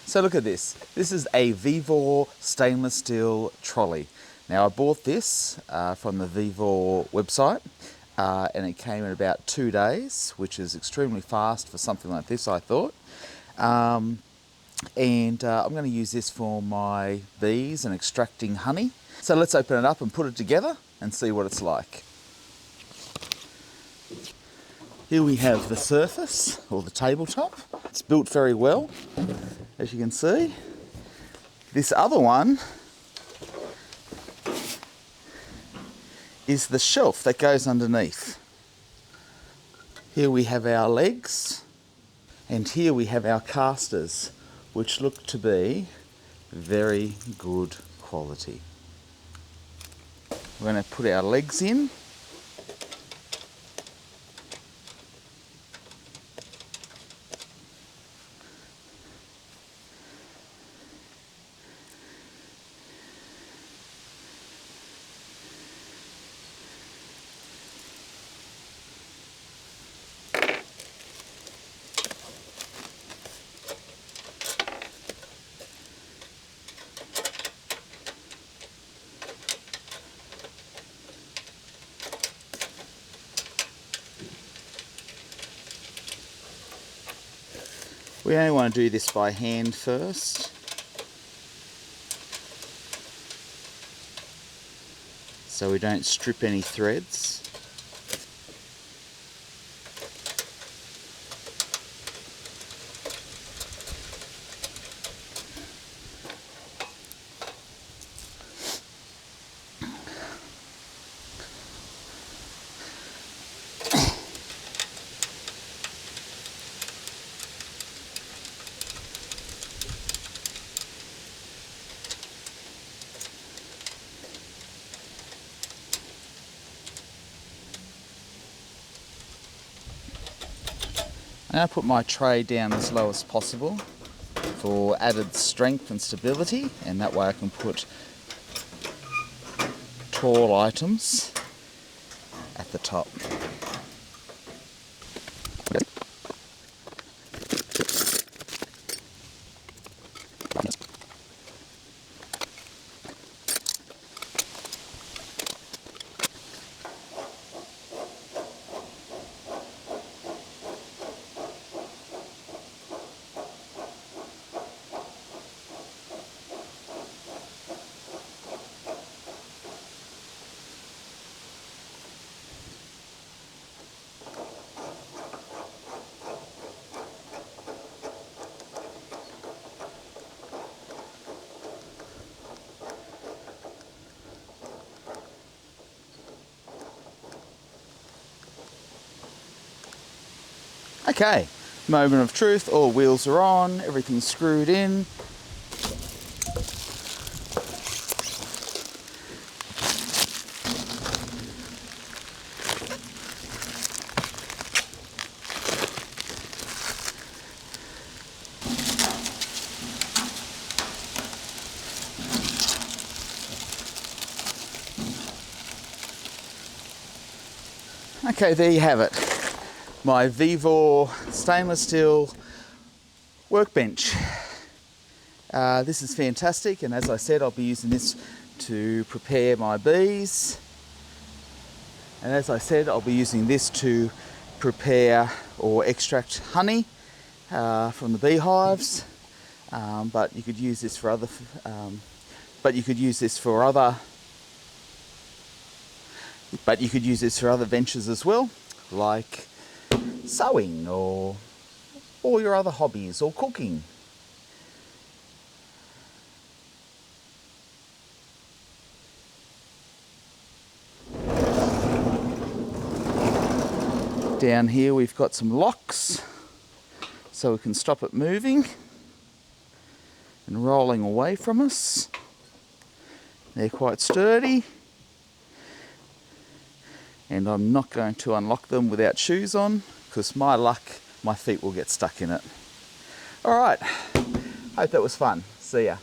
So look at this. This is a Vevor stainless steel trolley. Now I bought this from the Vevor website and it came in about 2 days, which is extremely fast for something like this, I thought. I'm going to use this for my bees and extracting honey. So let's open it up and put it together and see what it's like. Here we have the surface, or the tabletop. It's built very well, as you can see. This other one is the shelf that goes underneath. Here we have our legs, and here we have our casters, which look to be very good quality. We're going to put our legs in. We only want to do this by hand first. So we don't strip any threads. I'm going to put my tray down as low as possible for added strength and stability, and that way I can put tall items at the top. Okay, moment of truth, all wheels are on, everything's screwed in. Okay, there you have it. My Vevor stainless steel workbench. This is fantastic, and as I said, I'll be using this to prepare my bees. And as I said, I'll be using this to prepare or extract honey from the beehives. But you could use this for other. But you could use this for other ventures as well, like sewing or your other hobbies, or cooking. Down here we've got some locks so we can stop it moving and rolling away from us. They're quite sturdy, and I'm not going to unlock them without shoes on, because my luck, my feet will get stuck in it. Alright, hope that was fun. See ya.